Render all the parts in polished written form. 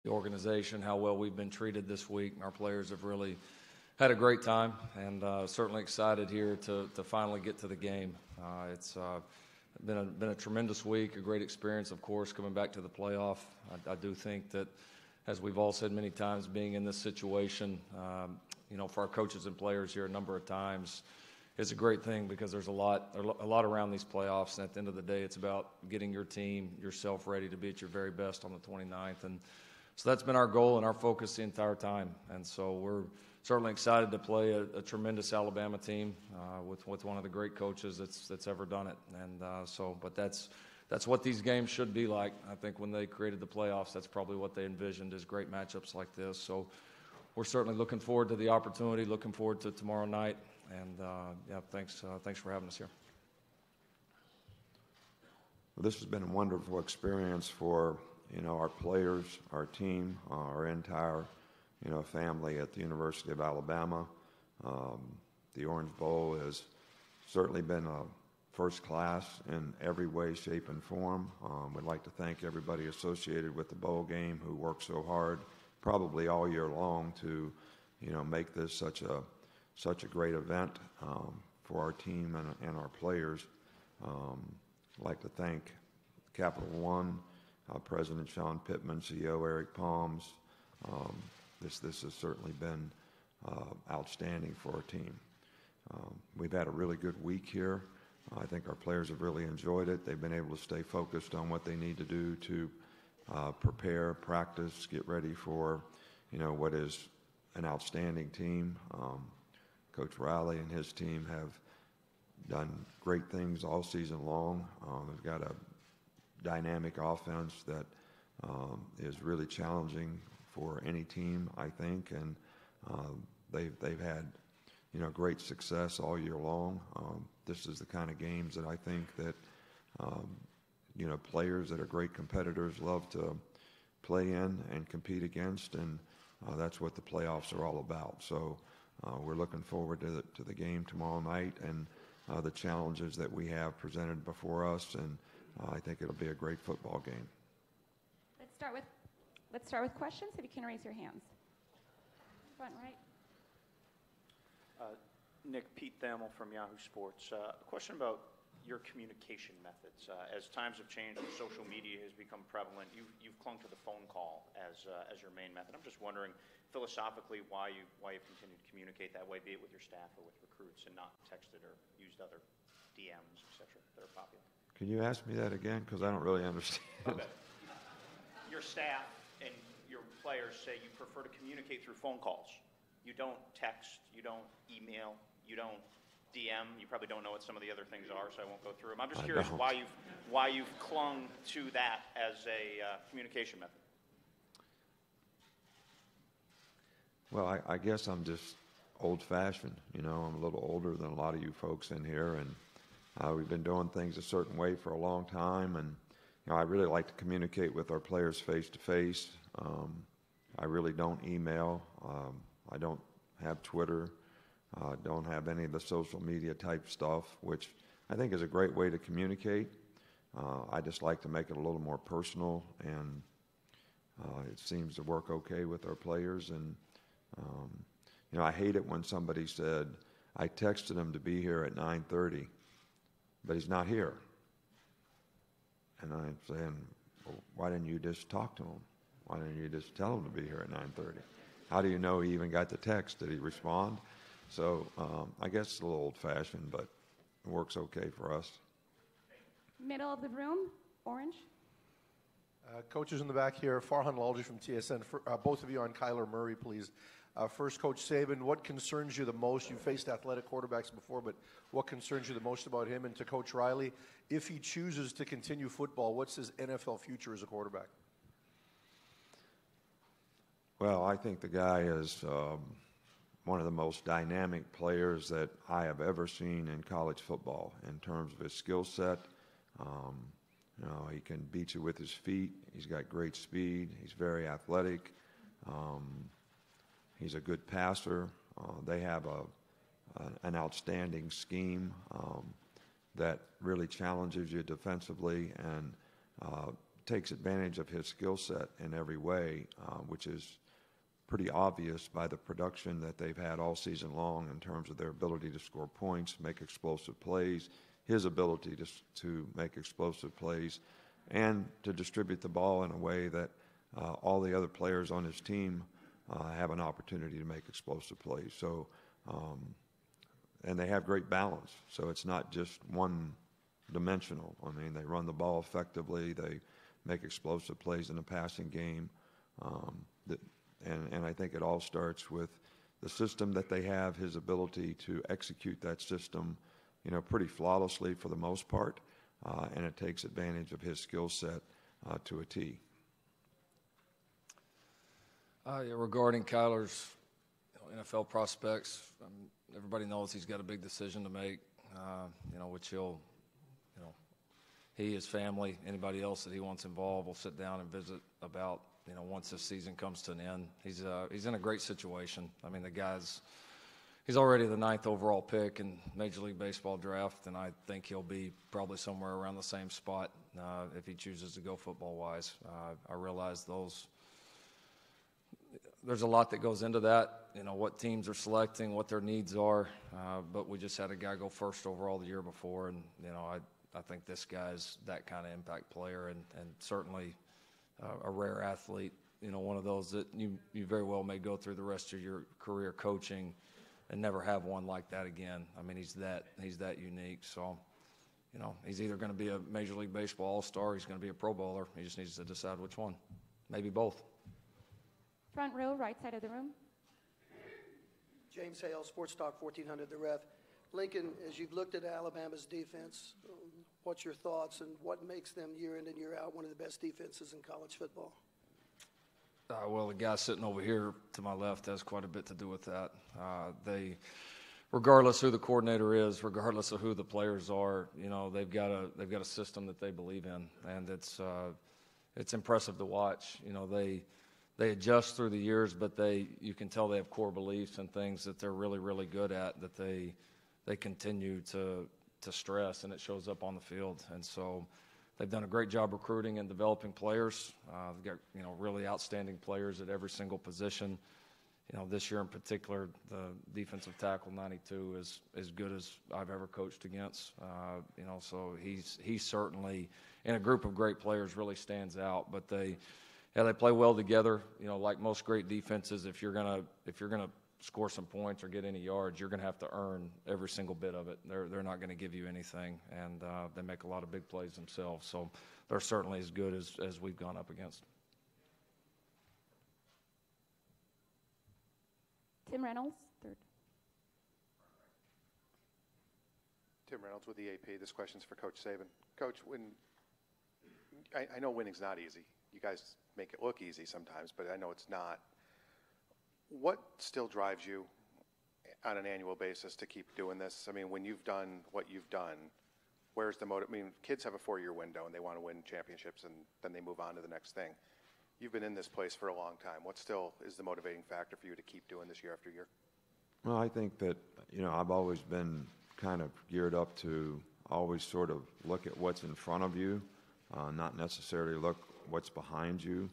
the organization, how well we've been treated this week. Our players have really had a great time, and certainly excited here to finally get to the game. It's been a tremendous week, a great experience, of course, coming back to the playoff. I do think that, as we've all said many times, being in this situation, for our coaches and players here a number of times, is a great thing, because there's a lot around these playoffs, and at the end of the day, it's about getting your team, yourself, ready to be at your very best on the 29th. And so that's been our goal and our focus the entire time. And so we're certainly excited to play a tremendous Alabama team with one of the great coaches that's ever done it. And but that's what these games should be like. I think when they created the playoffs, that's probably what they envisioned, is great matchups like this. So we're certainly looking forward to the opportunity, looking forward to tomorrow night. And thanks for having us here. Well, this has been a wonderful experience for our players, our team, our entire family at the University of Alabama. The Orange Bowl has certainly been first class in every way, shape, and form. We'd like to thank everybody associated with the bowl game who worked so hard, probably all year long, to make this such a great event for our team and our players. I'd like to thank Capital One, President Sean Pittman, CEO Eric Palms. This has certainly been outstanding for our team. We've had a really good week here. I think our players have really enjoyed it. They've been able to stay focused on what they need to do to prepare, practice, get ready for what is an outstanding team. Coach Riley and his team have done great things all season long. They've got a dynamic offense that is really challenging for any team, I think, and they've had great success all year long. This is the kind of games that I think that players that are great competitors love to play in and compete against, and that's what the playoffs are all about. So we're looking forward to the game tomorrow night and the challenges that we have presented before us, and I think it'll be a great football game. Let's start with questions, if you can raise your hands. Front right. Nick, Pete Thamel from Yahoo Sports. A question about your communication methods. As times have changed and social media has become prevalent, you've clung to the phone call as your main method. I'm just wondering, philosophically, why you've continued to communicate that way, be it with your staff or with recruits, and not texted or used other DMs, etc., that are popular. Can you ask me that again? Because I don't really understand. Okay. Your staff and your players say you prefer to communicate through phone calls. You don't text, you don't email, you don't DM. You probably don't know what some of the other things are, so I won't go through them. I'm just curious why you've clung to that as a communication method. Well, I guess I'm just old-fashioned. I'm a little older than a lot of you folks in here, and we've been doing things a certain way for a long time, and I really like to communicate with our players face-to-face. I really don't email. I don't have Twitter. Don't have any of the social media type stuff, which I think is a great way to communicate. I just like to make it a little more personal, and it seems to work okay with our players. And I hate it when somebody said, I texted him to be here at 9:30, but he's not here. And I'm saying, well, why didn't you just talk to him? Why didn't you just tell him to be here at 9:30? How do you know he even got the text? Did he respond? So I guess it's a little old-fashioned, but it works okay for us. Middle of the room, orange. Coaches in the back here, Farhan Lalji from TSN. Both of you on Kyler Murray, please. First, Coach Saban, what concerns you the most? You've faced athletic quarterbacks before, but what concerns you the most about him? And to Coach Riley, if he chooses to continue football, what's his NFL future as a quarterback? Well, I think the guy is one of the most dynamic players that I have ever seen in college football in terms of his skill set. He can beat you with his feet. He's got great speed. He's very athletic. He's a good passer. They have an outstanding scheme that really challenges you defensively and takes advantage of his skill set in every way, which is pretty obvious by the production that they've had all season long in terms of their ability to score points, make explosive plays, his ability to make explosive plays, and to distribute the ball in a way that all the other players on his team have an opportunity to make explosive plays. So, and they have great balance. So it's not just one-dimensional. I mean, they run the ball effectively. They make explosive plays in the passing game. And I think it all starts with the system that they have, his ability to execute that system, pretty flawlessly for the most part, and it takes advantage of his skill set to a T. Regarding Kyler's NFL prospects, everybody knows he's got a big decision to make, which he, his family, anybody else that he wants involved will sit down and visit about, once this season comes to an end. He's in a great situation. I mean, he's already the 9th overall pick in Major League Baseball draft, and I think he'll be probably somewhere around the same spot if he chooses to go football-wise. I realize there's a lot that goes into that, what teams are selecting, what their needs are, but we just had a guy go first overall the year before, and, I think this guy's that kind of impact player and certainly a rare athlete, one of those that you very well may go through the rest of your career coaching and never have one like that again. I mean, he's that unique. So, he's either going to be a Major League Baseball All-Star or he's going to be a Pro Bowler. He just needs to decide which one. Maybe both. Front row, right side of the room. James Hale, Sports Talk 1400, The Ref. Lincoln, as you've looked at Alabama's defense, what's your thoughts and what makes them year in and year out one of the best defenses in college football? Well, the guy sitting over here to my left has quite a bit to do with that. Regardless who the coordinator is, regardless of who the players are, they've got a system that they believe in, and it's impressive to watch. They adjust through the years, but you can tell they have core beliefs and things that they're really, really good at that they continue to stress, and it shows up on the field. And so they've done a great job recruiting and developing players. They've got really outstanding players at every single position. This year in particular, the defensive tackle 92 is as good as I've ever coached against. So he's certainly in a group of great players really stands out. But they play well together. Like most great defenses, if you're gonna score some points or get any yards, you're going to have to earn every single bit of it. They're not going to give you anything, and they make a lot of big plays themselves. So they're certainly as good as we've gone up against. Tim Reynolds, third. Tim Reynolds with the AP. This question's for Coach Saban. Coach, I know winning's not easy. You guys make it look easy sometimes, but I know it's not. What still drives you on an annual basis to keep doing this? I mean, when you've done what you've done, where's the motive? I mean, kids have a 4-year window and they want to win championships and then they move on to the next thing. You've been in this place for a long time. What still is the motivating factor for you to keep doing this year after year? Well, I think that, I've always been kind of geared up to always sort of look at what's in front of you, not necessarily look what's behind you.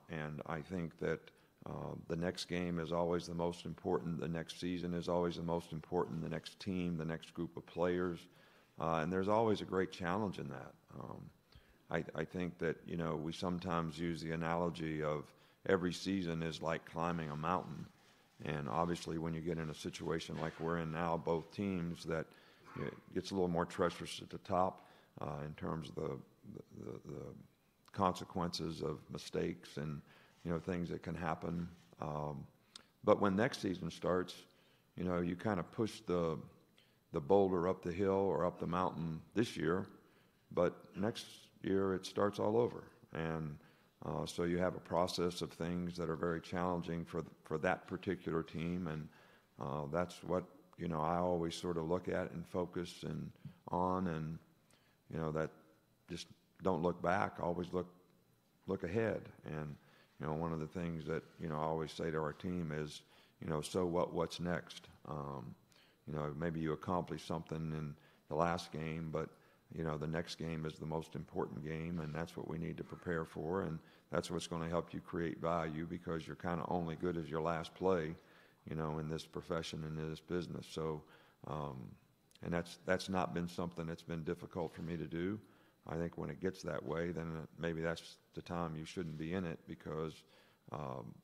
And I think that the next game is always the most important. The next season is always the most important. The next team, the next group of players. And there's always a great challenge in that. I think that, we sometimes use the analogy of every season is like climbing a mountain. And obviously when you get in a situation like we're in now, both teams, that it gets a little more treacherous at the top in terms of the consequences of mistakes and things that can happen. But when next season starts, you kind of push the boulder up the hill or up the mountain this year, but next year it starts all over. And so you have a process of things that are very challenging for that particular team, and that's what I always sort of look at and focus on, and that just don't look back, always look ahead. And one of the things that I always say to our team is, so what's next? Maybe you accomplished something in the last game, but the next game is the most important game, and that's what we need to prepare for, and that's what's going to help you create value, because you're kind of only good as your last play, in this profession and in this business. So, and that's not been something that's been difficult for me to do. I think when it gets that way, then maybe that's the time you shouldn't be in it, because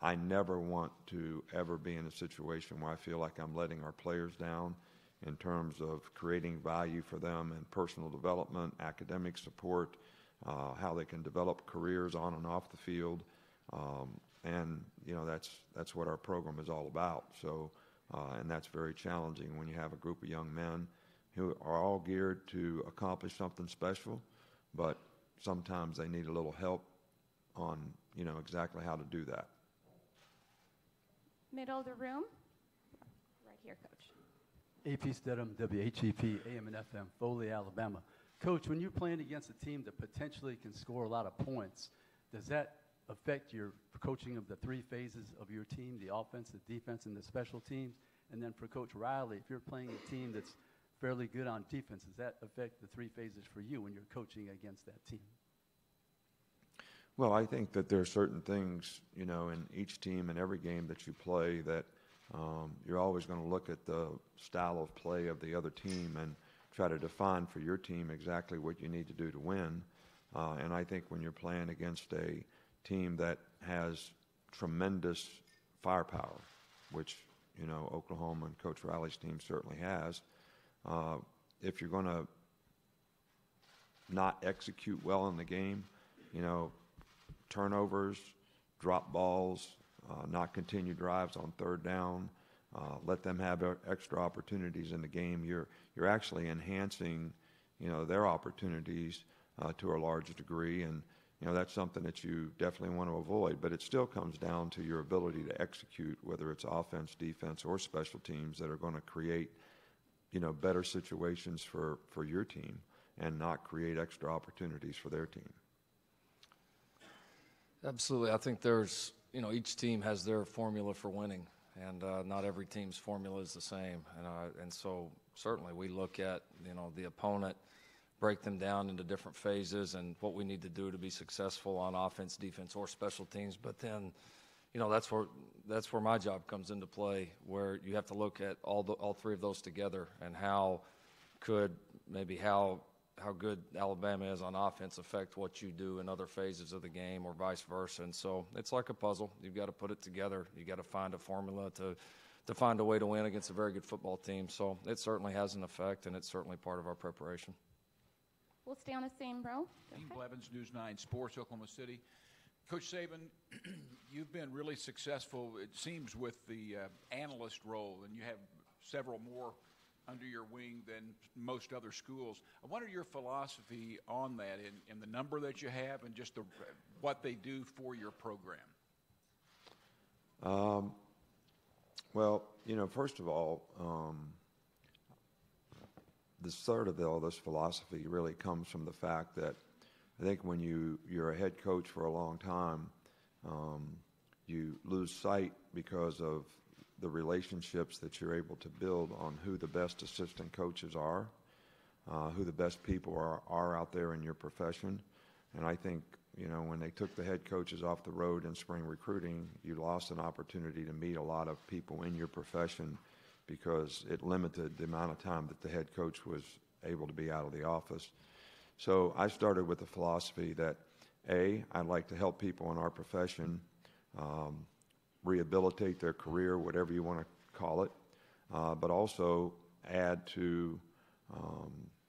I never want to ever be in a situation where I feel like I'm letting our players down in terms of creating value for them in personal development, academic support, how they can develop careers on and off the field. And that's what our program is all about. So, and that's very challenging when you have a group of young men who are all geared to accomplish something special, but sometimes they need a little help on, exactly how to do that. Middle of the room. Right here, Coach. AP Stedham, WHEP, AM and FM, Foley, Alabama. Coach, when you're playing against a team that potentially can score a lot of points, does that affect your coaching of the three phases of your team, the offense, the defense, and the special teams? And then for Coach Riley, if you're playing a team that's fairly good on defense, does that affect the three phases for you when you're coaching against that team? Well, I think that there are certain things, in each team and every game that you play that you're always going to look at the style of play of the other team and try to define for your team exactly what you need to do to win. And I think when you're playing against a team that has tremendous firepower, which, Oklahoma and Coach Riley's team certainly has, if you're going to not execute well in the game, turnovers, drop balls, not continue drives on third down, let them have extra opportunities in the game, you're actually enhancing, their opportunities to a large degree, and that's something that you definitely want to avoid. But it still comes down to your ability to execute, whether it's offense, defense, or special teams, that are going to create, better situations for your team and not create extra opportunities for their team. Absolutely. I think there's, each team has their formula for winning, and not every team's formula is the same. And so certainly we look at, the opponent, break them down into different phases and what we need to do to be successful on offense, defense, or special teams. But then, that's where my job comes into play, where you have to look at all three of those together, and how good Alabama is on offense affect what you do in other phases of the game, or vice versa. And so it's like a puzzle. You've got to put it together. You've got to find a formula to find a way to win against a very good football team. So it certainly has an effect, and it's certainly part of our preparation. We'll stay on the same row. Dean Blevins, News 9 Sports, Oklahoma City. Coach Saban, you've been really successful, it seems, with the analyst role, and you have several more under your wing than most other schools. I wonder your philosophy on that, in the number that you have, and just what they do for your program. Well, first of all, the start of all this philosophy really comes from the fact that I think when you're a head coach for a long time, you lose sight, because of the relationships that you're able to build, on who the best assistant coaches are, who the best people are out there in your profession. And I think, when they took the head coaches off the road in spring recruiting, you lost an opportunity to meet a lot of people in your profession, because it limited the amount of time that the head coach was able to be out of the office. So I started with the philosophy that, I'd like to help people in our profession rehabilitate their career, whatever you want to call it, but also add to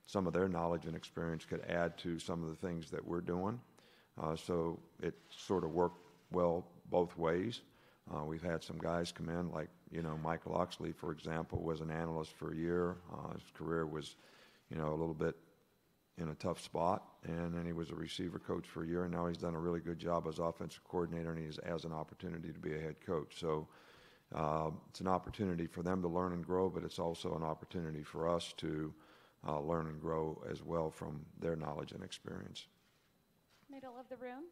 some of their knowledge and experience, could add to some of the things that we're doing. So it sort of worked well both ways. We've had some guys come in, like, Michael Oxley, for example, was an analyst for a year. His career was, a little bit in a tough spot, and then he was a receiver coach for a year, and now he's done a really good job as offensive coordinator, and he has an opportunity to be a head coach. So it's an opportunity for them to learn and grow, but it's also an opportunity for us to learn and grow as well from their knowledge and experience. Middle of the room.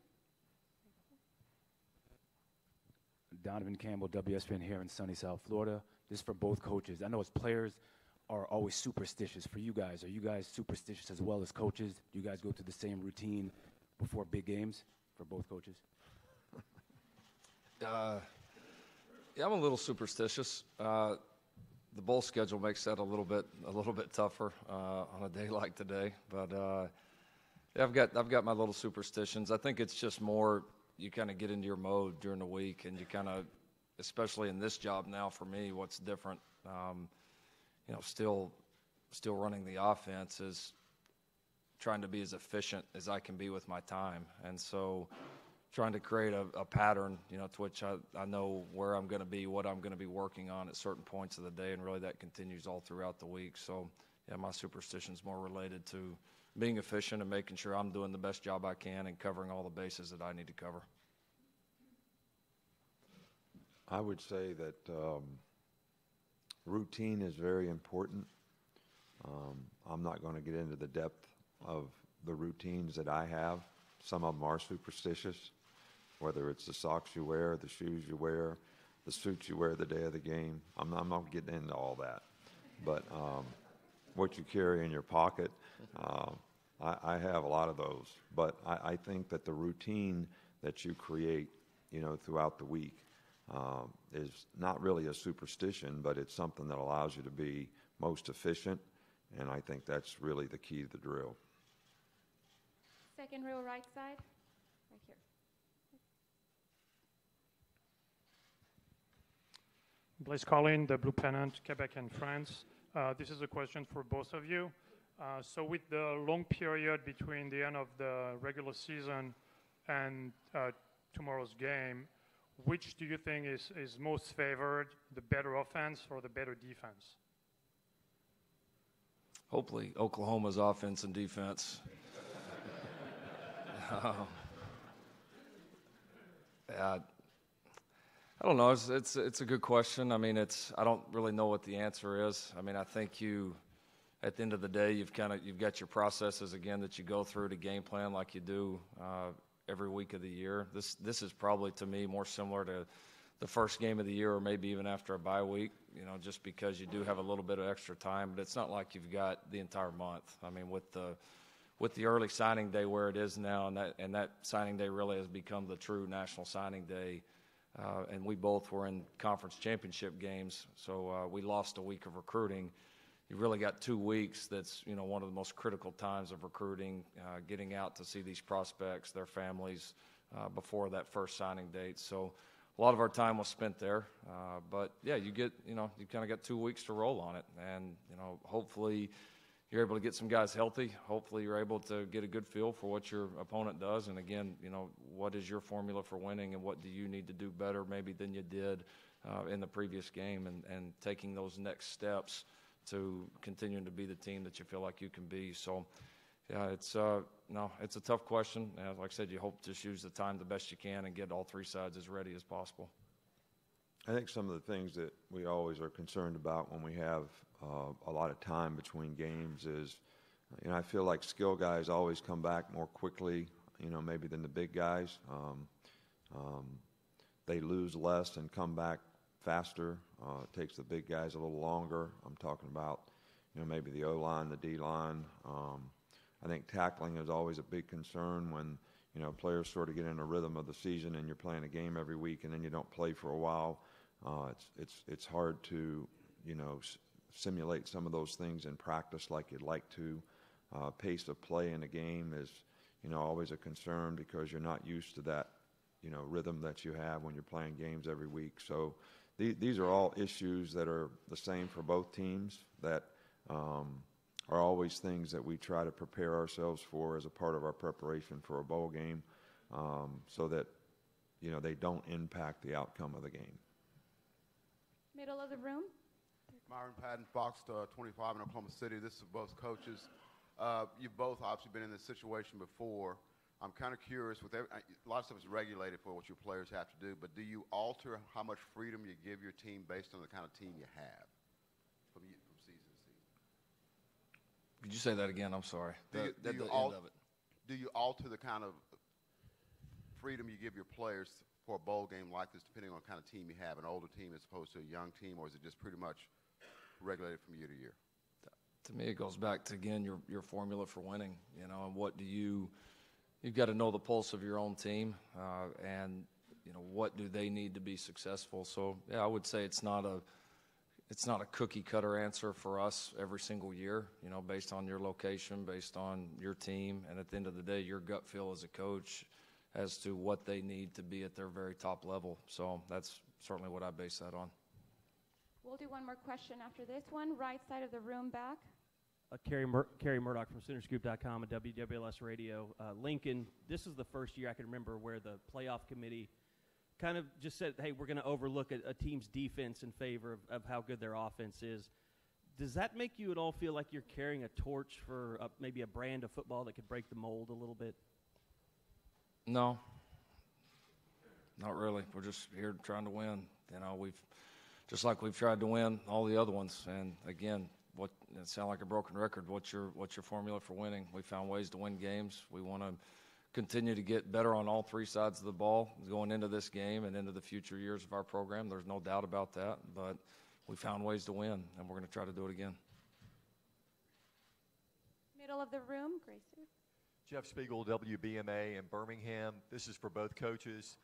Donovan Campbell, WSPN here in sunny South Florida. This is for both coaches. I know as players, are always superstitious. For you guys, are you guys superstitious as well as coaches? Do you guys go through the same routine before big games for both coaches? Yeah, I'm a little superstitious. The bowl schedule makes that a little bit tougher on a day like today. But yeah, I've got my little superstitions. I think it's just more you kind of get into your mode during the week, and you kind of, especially in this job now for me, what's different, still running the offense is trying to be as efficient as I can be with my time, and so trying to create a pattern, to which I know where I'm going to be, what I'm going to be working on at certain points of the day, and really that continues all throughout the week. So, yeah, my superstition's more related to being efficient and making sure I'm doing the best job I can and covering all the bases that I need to cover. I would say that routine is very important. I'm not going to get into the depth of the routines that I have. Some of them are superstitious, whether it's the socks you wear, the shoes you wear, the suits you wear the day of the game. I'm not getting into all that. But what you carry in your pocket, I have a lot of those. But I think that the routine that you create, throughout the week is not really a superstition, but it's something that allows you to be most efficient, and I think that's really the key to the drill. Second row, right side, right here. Blaise Collin, the Blue Pennant, Quebec and France. This is a question for both of you. So with the long period between the end of the regular season and tomorrow's game, which do you think is most favored, the better offense or the better defense? Hopefully Oklahoma's offense and defense. Yeah, I don't know. It's a good question. I mean, I don't really know what the answer is. I mean, I think at the end of the day, you've got your processes again that you go through to game plan like you do every week of the year. This is probably, to me, more similar to the first game of the year, or maybe even after a bye week, just because you do have a little bit of extra time, but it's not like you've got the entire month. I mean, with the early signing day where it is now, and that signing day really has become the true national signing day, and we both were in conference championship games, so we lost a week of recruiting. You've really got 2 weeks that's, one of the most critical times of recruiting, getting out to see these prospects, their families, before that first signing date. So a lot of our time was spent there. But, yeah, you kind of got 2 weeks to roll on it. And, hopefully you're able to get some guys healthy. Hopefully you're able to get a good feel for what your opponent does. And, again, what is your formula for winning, and what do you need to do better maybe than you did in the previous game, and taking those next steps to continuing to be the team that you feel like you can be. So, yeah, it's a tough question. And like I said, you hope to just use the time the best you can and get all three sides as ready as possible. I think some of the things that we always are concerned about when we have a lot of time between games is, I feel like skill guys always come back more quickly, maybe than the big guys. They lose less and come back faster. It takes the big guys a little longer. I'm talking about, maybe the O-line, the D-line. I think tackling is always a big concern when, players sort of get in a rhythm of the season and you're playing a game every week and then you don't play for a while. It's hard to, simulate some of those things in practice like you'd like to. Pace of play in a game is, always a concern because you're not used to that, rhythm that you have when you're playing games every week. So these are all issues that are the same for both teams that are always things that we try to prepare ourselves for as a part of our preparation for a bowl game, so that, they don't impact the outcome of the game. Middle of the room. Myron Patton, Fox 25 in Oklahoma City. This is both coaches. You've both obviously been in this situation before. I'm kind of curious, a lot of stuff is regulated for what your players have to do, but do you alter how much freedom you give your team based on the kind of team you have from season to season? Could you say that again? I'm sorry. Do you alter the kind of freedom you give your players for a bowl game like this, depending on the kind of team you have, an older team as opposed to a young team, or is it just pretty much regulated from year to year? To me, it goes back to, again, your formula for winning, you know, and what do you've got to know the pulse of your own team, and, you know, what do they need to be successful. So, yeah, I would say it's not a cookie cutter answer for us every single year, you know, based on your location, based on your team, and at the end of the day, your gut feel as a coach as to what they need to be at their very top level. So that's certainly what I base that on. We'll do one more question after this one. Right side of the room back. Kerry Murdoch from CentersScoop.com and WWLS Radio. Lincoln, this is the first year I can remember where the playoff committee kind of just said, hey, we're going to overlook a team's defense in favor of how good their offense is. Does that make you at all feel like you're carrying a torch for maybe a brand of football that could break the mold a little bit? No, not really. We're just here trying to win. You know, just like we've tried to win all the other ones. And again, it sounds like a broken record. What's your formula for winning? We found ways to win games. We want to continue to get better on all three sides of the ball going into this game and into the future years of our program. There's no doubt about that. But we found ways to win, and we're going to try to do it again. Middle of the room, Gracie. Jeff Spiegel, WBMA in Birmingham. This is for both coaches.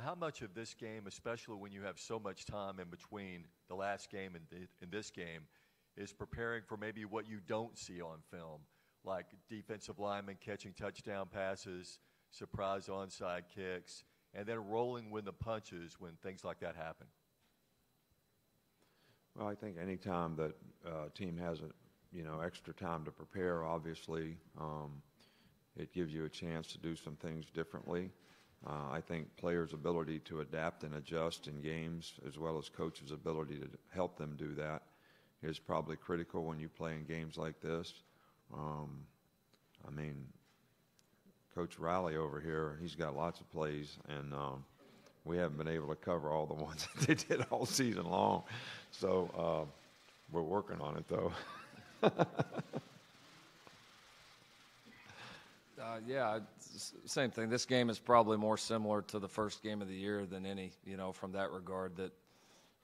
How much of this game, especially when you have so much time in between the last game and this game, is preparing for maybe what you don't see on film, like defensive linemen catching touchdown passes, surprise onside kicks, and then rolling with the punches when things like that happen? Well, I think any time that a team has extra time to prepare, obviously, it gives you a chance to do some things differently. I think players' ability to adapt and adjust in games, as well as coaches' ability to help them do that, is probably critical when you play in games like this. I mean, Coach Riley over here, he's got lots of plays, and we haven't been able to cover all the ones that they did all season long. So we're working on it, though. Yeah, same thing. This game is probably more similar to the first game of the year than any, from that regard that,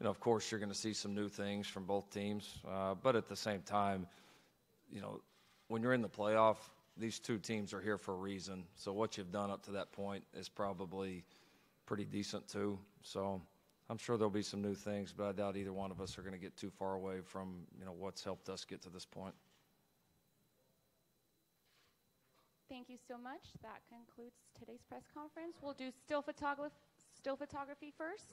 of course, you're going to see some new things from both teams. But at the same time, when you're in the playoff, these two teams are here for a reason. So what you've done up to that point is probably pretty decent too. So I'm sure there'll be some new things, but I doubt either one of us are going to get too far away from, what's helped us get to this point. Thank you so much. That concludes today's press conference. We'll do still photography first.